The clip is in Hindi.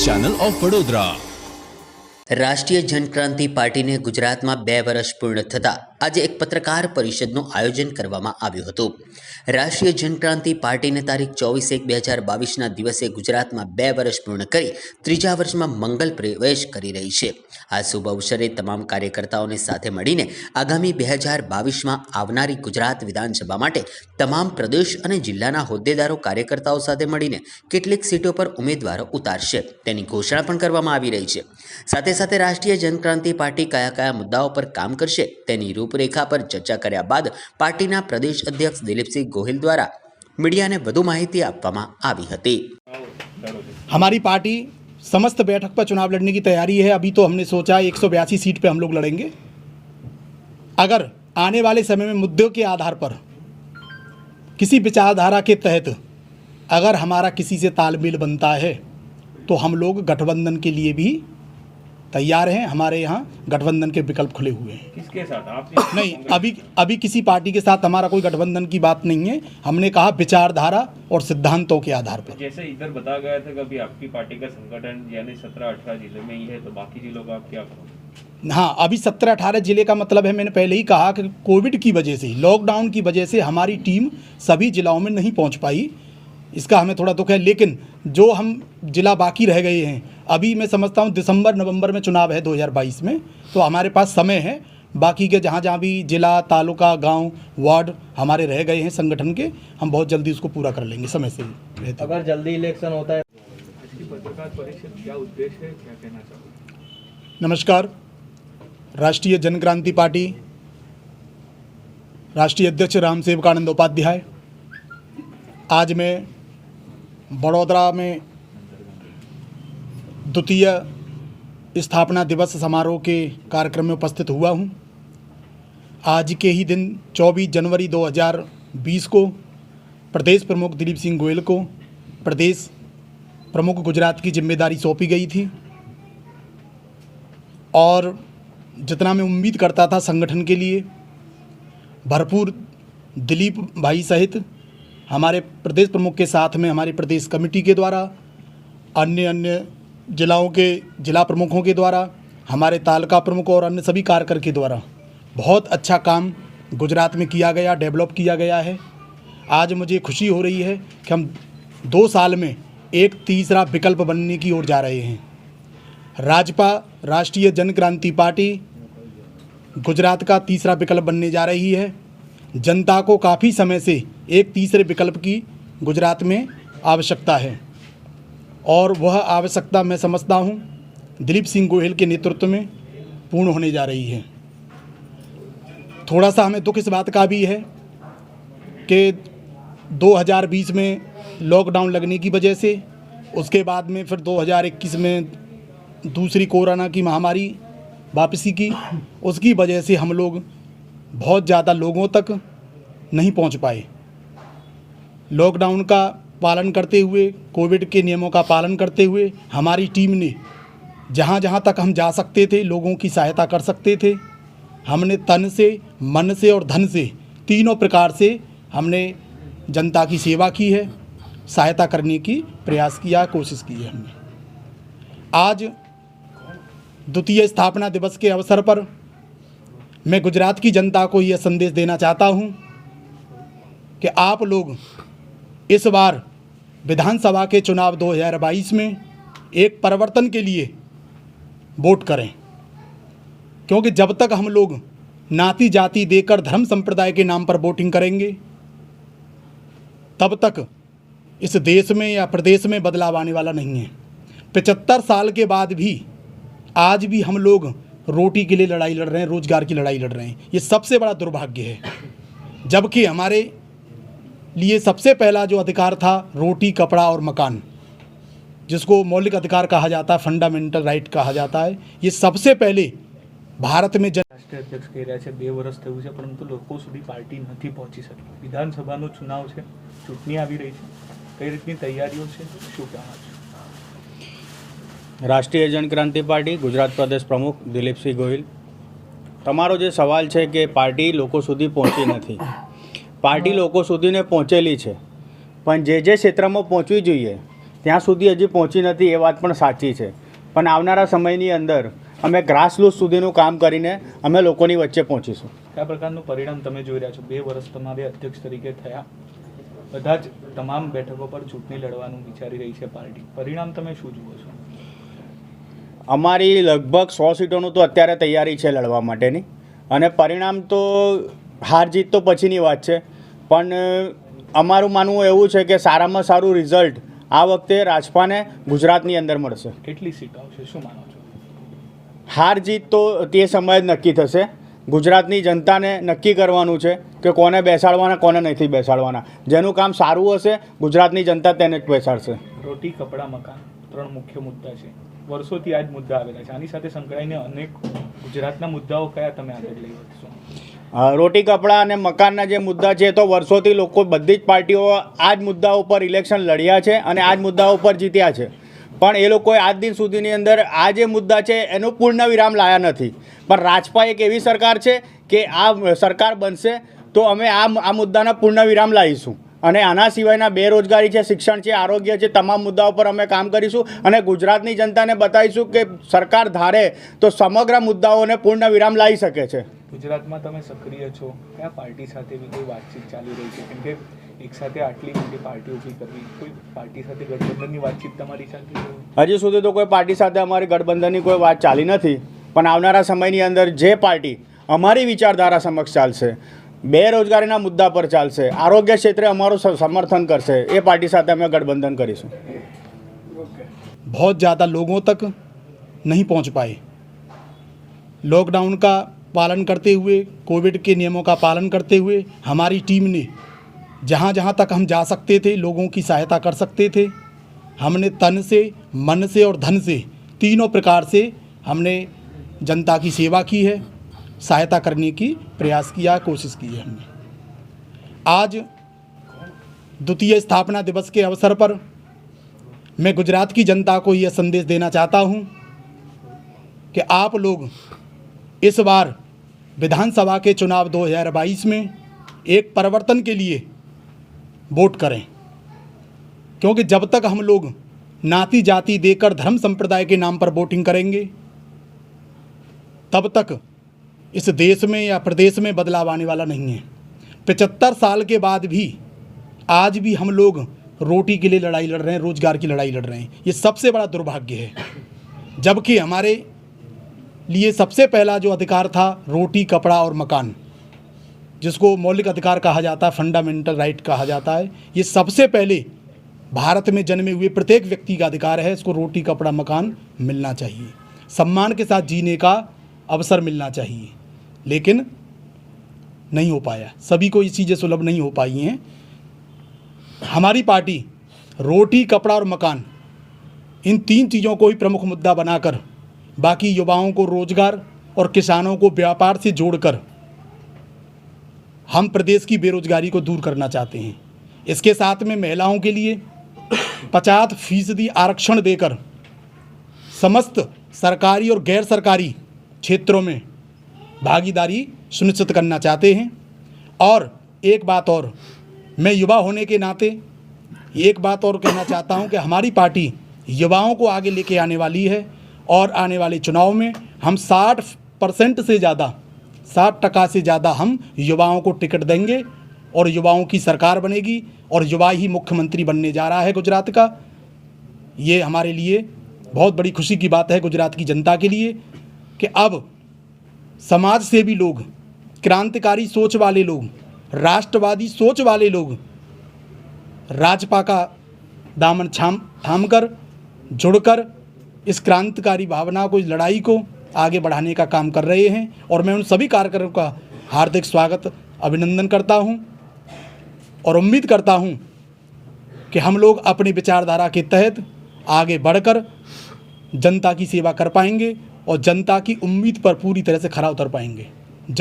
Channel of Vadodara. રાષ્ટ્રીય જનક્રાંતિ પાર્ટીને ગુજરાતમાં 2 વર્ષ પૂર્ણ થતાં આજે એક પત્રકાર પરિષદનું આયોજન કરવામાં આવ્યું હતું। રાષ્ટ્રીય જનક્રાંતિ પાર્ટીને તારીખ 24/1/2022ના દિવસે ગુજરાતમાં 2 વર્ષ પૂર્ણ કરી ત્રીજા વર્ષમાં મંગલ પ્રવેશ કરી રહી છે। આ શુભ અવસરે તમામ કાર્યકર્તાઓને સાથે મળીને આગામી 2022માં આવનારી ગુજરાત વિધાનસભા માટે તમામ પ્રદેશ અને જિલ્લાના હોદ્દેદારો કાર્યકર્તાઓ સાથે મળીને કેટલીક સીટો પર ઉમેદવારો ઉતારશે તેની ઘોષણા પણ કરવામાં આવી રહી છે। સાથે સાથે રાષ્ટ્રીય જનક્રાંતિ પાર્ટી કયા કયા મુદ્દાઓ પર કામ કરશે તેની રૂપરેखा पर चर्चा કર્યા બાદ પાર્ટીના પ્રદેશ અધ્યક્ષ દિલીપસિંહ ગોહિલ દ્વારા મીડિયાને વધુ માહિતી આપવામાં આવી હતી। हमारी पार्टी समस्त बैठक पर चुनाव लड़ने की तैयारी है। अभी तो हमने सोचा 182 सीट पे हम लोग लड़ेंगे। अगर आने वाले समय में मुद्दों के आधार पर किसी विचारधारा के तहत अगर हमारा किसी से तालमेल बनता है तो हम लोग गठबंधन के लिए भी तैयार हैं। हमारे यहाँ गठबंधन के विकल्प खुले हुए हैं। किसके साथ आप? नहीं, अभी किसी पार्टी के साथ हमारा कोई गठबंधन की बात नहीं है। हमने कहा विचारधारा और सिद्धांतों के आधार पर। जैसे इधर बताया गया था कि अभी आपकी पार्टी का संगठन यानी 17-18 जिले में ही है, तो बाकी जिलों का आप क्या करोगे? हाँ, अभी 17-18 जिले का मतलब है, मैंने पहले ही कहा कि कोविड की वजह से, लॉकडाउन की वजह से हमारी टीम सभी जिलों में नहीं पहुँच पाई। इसका हमें थोड़ा दुख है, लेकिन जो हम जिला बाकी रह गए हैं, अभी मैं समझता हूँ दिसंबर-नवंबर में चुनाव है 2022 में, तो हमारे पास समय है। बाकी के जहाँ जहाँ भी जिला, तालुका, गांव, वार्ड हमारे रह गए हैं संगठन के, हम बहुत जल्दी उसको पूरा कर लेंगे समय से रहते। अगर जल्दी इलेक्शन होता है, इसकी पत्रकार परिषद क्या उद्देश्य है, क्या कहना चाहोगे? नमस्कार। राष्ट्रीय जनक्रांति पार्टी राष्ट्रीय अध्यक्ष रामसेवकानंद उपाध्याय, आज मैं बड़ौदा में द्वितीय स्थापना दिवस समारोह के कार्यक्रम में उपस्थित हुआ हूँ। आज के ही दिन 24 जनवरी 2020 को प्रदेश प्रमुख दिलीप सिंह गोयल को प्रदेश प्रमुख गुजरात की जिम्मेदारी सौंपी गई थी और जितना मैं उम्मीद करता था संगठन के लिए भरपूर दिलीप भाई सहित हमारे प्रदेश प्रमुख के साथ में हमारी प्रदेश कमेटी के द्वारा, अन्य जिलाओं के जिला प्रमुखों के द्वारा, हमारे तालुका प्रमुख और अन्य सभी कार्यकर्ता के द्वारा बहुत अच्छा काम गुजरात में किया गया, डेवलप किया गया है। आज मुझे खुशी हो रही है कि हम 2 साल में एक तीसरा विकल्प बनने की ओर जा रहे हैं। राजपा राष्ट्रीय जनक्रांति पार्टी गुजरात का तीसरा विकल्प बनने जा रही है। जनता को काफ़ी समय से एक तीसरे विकल्प की गुजरात में आवश्यकता है और वह आवश्यकता मैं समझता हूँ दिलीप सिंह गोहिल के नेतृत्व में पूर्ण होने जा रही है। थोड़ा सा हमें दुख इस बात का भी है कि 2020 में लॉकडाउन लगने की वजह से, उसके बाद में फिर 2021 में दूसरी कोरोना की महामारी वापसी की, उसकी वजह से हम लोग बहुत ज़्यादा लोगों तक नहीं पहुंच पाए। लॉकडाउन का पालन करते हुए, कोविड के नियमों का पालन करते हुए हमारी टीम ने जहां जहां तक हम जा सकते थे, लोगों की सहायता कर सकते थे, हमने तन से, मन से और धन से तीनों प्रकार से हमने जनता की सेवा की है, सहायता करने की प्रयास किया, कोशिश की है हमने। आज द्वितीय स्थापना दिवस के अवसर पर मैं गुजरात की जनता को यह संदेश देना चाहता हूं कि आप लोग इस बार विधानसभा के चुनाव 2022 में एक परिवर्तन के लिए वोट करें, क्योंकि जब तक हम लोग नाती जाति देकर धर्म संप्रदाय के नाम पर वोटिंग करेंगे तब तक इस देश में या प्रदेश में बदलाव आने वाला नहीं है। 75 साल के बाद भी आज भी हम लोग रोटी के लिए लड़ाई लड़ रहे हैं, रोजगार की लड़ाई लड़ रहे हैं। ये सबसे बड़ा दुर्भाग्य है, जबकि हमारे लिए सबसे पहला जो अधिकार था रोटी, कपड़ा और मकान, जिसको मौलिक अधिकार कहा जाता है, फंडामेंटल राइट कहा जाता है, ये सबसे पहले भारत में राष्ट्रीय अध्यक्ष कही રહ્યા છે 2 વર્ષ થયું છે પરંતુ લોકો સુધી પાર્ટી નથી પહોંચી શકી। વિધાનસભાનું ચુનાવ છે, ચૂંટણી આવી રહી છે, કઈ રીતની તૈયારીઓ છે, શું કહેવા છો? રાષ્ટ્રીય જનક્રાંતિ પાર્ટી ગુજરાત પ્રદેશ પ્રમુખ દિલીપસિંહ ગોહિલ, તમારો જે સવાલ છે કે પાર્ટી લોકો સુધી પહોંચી નથી, પાર્ટી લોકો સુધીને પહોંચેલી છે, પણ જે ક્ષેત્રમાં પહોંચવી જોઈએ ત્યાં સુધી હજી પહોંચી નથી એ વાત પણ સાચી છે, પણ આવનારા સમયની અંદર અમે ગ્રાસરૂટ સુધીનું કામ કરીને અમે લોકોની વચ્ચે પહોંચીશું. કયા પ્રકારનું પરિણામ તમે જોઈ રહ્યા છો? 2 વર્ષ તમારે અધ્યક્ષ તરીકે થયા, બધા જ તમામ બેઠકો પર ચૂંટણી લડવાનું વિચારી રહી છે પાર્ટી. પરિણામ તમે શું જુઓ છો? અમારી લગભગ 100 સીટોનું તો અત્યારે તૈયારી છે લડવા માટેની, અને પરિણામ તો હાર જીત તો પછીની વાત છે, પણ અમારું માનવું એવું છે કે સારામાં સારું રિઝલ્ટ આ વખતે રાજપાને ગુજરાતની અંદર મળશે. કેટલી સીટ આવશે, શું માનો છો? હાર જીત તો તે સમયે જ નક્કી થશે. ગુજરાતની જનતાને નક્કી કરવાનું છે કે કોને બેસાડવાના કોને નથી બેસાડવાના. જેનું કામ સારું હશે ગુજરાતની જનતા તેને જ બેસાડશે. રોટી, કપડાં, મકાન 3 મુખ્ય મુદ્દા છે. વર્ષોથી આ જ મુદ્દા આવેલા છે. આની સાથે સંકળાઈને અનેક ગુજરાતના મુદ્દાઓ કયા તમે આગળ લઈ વધશો? રોટી, કપડાં અને મકાનના જે મુદ્દા છે તો વર્ષોથી લોકો બધી જ પાર્ટીઓ આ જ મુદ્દા ઉપર ઇલેક્શન લડ્યા છે અને આ જ મુદ્દા ઉપર જીત્યા છે, પણ એ લોકોએ આજ દિન સુધીની અંદર આ જે મુદ્દા છે એનું પૂર્ણ વિરામ લાયા નથી. પણ રાજપા એક એવી સરકાર છે કે આ સરકાર બનશે તો અમે આ મુદ્દાના પૂર્ણ વિરામ લાવીશું, અને આના સિવાયના બેરોજગારી છે, શિક્ષણ છે, આરોગ્ય છે, તમામ મુદ્દાઓ પર અમે કામ કરીશું અને ગુજરાતની જનતાને બતાવીશું કે સરકાર ધારે તો સમગ્ર મુદ્દાઓને પૂર્ણ વિરામ લાવી શકે છે. ગુજરાતમાં તમે સક્રિય છો, કયા પાર્ટી સાથે બી કોઈ વાતચીત ચાલી રહી છે? કેમ કે એક સાથે આટલી મોટી પાર્ટી ઊભી કરવી, કોઈ પાર્ટી સાથે ગઠબંધનની વાતચીત તમારી ચાલતી છે? હજી સુધી તો કોઈ પાર્ટી સાથે અમારી ગઠબંધનની કોઈ વાત ચાલી નથી, પણ આવનારા સમયની અંદર જે પાર્ટી અમારી વિચારધારા સમક્ષ ચાલશે, બેરોજગારીના મુદ્દા પર ચાલશે, આરોગ્ય ક્ષેત્રે અમારું સમર્થન કરશે, એ પાર્ટી સાથે અમે ગઠબंधन કરીશું. बहुत ज़्यादा लोगों तक नहीं पहुंच पाए. लॉकडाउन का पालन करते हुए, कोविड के नियमों का पालन करते हुए हमारी टीम ने जहां जहां तक हम जा सकते थे, लोगों की सहायता कर सकते थे, हमने तन से, मन से और धन से तीनों प्रकार से हमने जनता की सेवा की है, सहायता करने की प्रयास किया, कोशिश की है हमने. आज द्वितीय स्थापना दिवस के अवसर पर मैं गुजरात की जनता को यह संदेश देना चाहता हूं कि आप लोग इस बार विधानसभा के चुनाव 2022 में एक परिवर्तन के लिए वोट करें, क्योंकि जब तक हम लोग नाती जाति देकर धर्म संप्रदाय के नाम पर वोटिंग करेंगे तब तक इस देश में या प्रदेश में बदलाव आने वाला नहीं है. 75 साल के बाद भी आज भी हम लोग रोटी के लिए लड़ाई लड़ रहे हैं, रोजगार की लड़ाई लड़ रहे हैं. ये सबसे बड़ा दुर्भाग्य है, जबकि हमारे लिए सबसे पहला जो अधिकार था रोटी, कपड़ा और मकान, जिसको मौलिक अधिकार कहा जाता है, फंडामेंटल राइट कहा जाता है, ये सबसे पहले भारत में जन्मे हुए प्रत्येक व्यक्ति का अधिकार है. इसको रोटी, कपड़ा, मकान मिलना चाहिए, सम्मान के साथ जीने का अवसर मिलना चाहिए, लेकिन नहीं हो पाया. सभी को ये चीज़ें सुलभ नहीं हो पाई हैं. हमारी पार्टी रोटी, कपड़ा और मकान, इन 3 चीज़ों को ही प्रमुख मुद्दा बनाकर बाकी युवाओं को रोजगार और किसानों को व्यापार से जोड़कर हम प्रदेश की बेरोजगारी को दूर करना चाहते हैं. इसके साथ में महिलाओं के लिए 50% आरक्षण देकर समस्त सरकारी और गैर सरकारी क्षेत्रों में भागीदारी सुनिश्चित करना चाहते हैं. और एक बात और, मैं युवा होने के नाते एक बात और कहना चाहता हूं कि हमारी पार्टी युवाओं को आगे लेके आने वाली है और आने वाले चुनाव में हम 60% से ज़्यादा, 60% से ज़्यादा हम युवाओं को टिकट देंगे और युवाओं की सरकार बनेगी और युवा ही मुख्यमंत्री बनने जा रहा है गुजरात का. ये हमारे लिए बहुत बड़ी खुशी की बात है, गुजरात की जनता के लिए, कि अब समाज सेवी लोग, क्रांतिकारी सोच वाले लोग, राष्ट्रवादी सोच वाले लोग राजपा का दामन थामकर, जुड़कर इस क्रांतिकारी भावना को, इस लड़ाई को आगे बढ़ाने का काम कर रहे हैं. और मैं उन सभी कार्यकर्ताओं का हार्दिक स्वागत, अभिनंदन करता हूं और उम्मीद करता हूं कि हम लोग अपनी विचारधारा के तहत आगे बढ़कर जनता की सेवा कर पाएंगे और जनता की उम्मीद पर पूरी तरह से खरा उतर पाएंगे.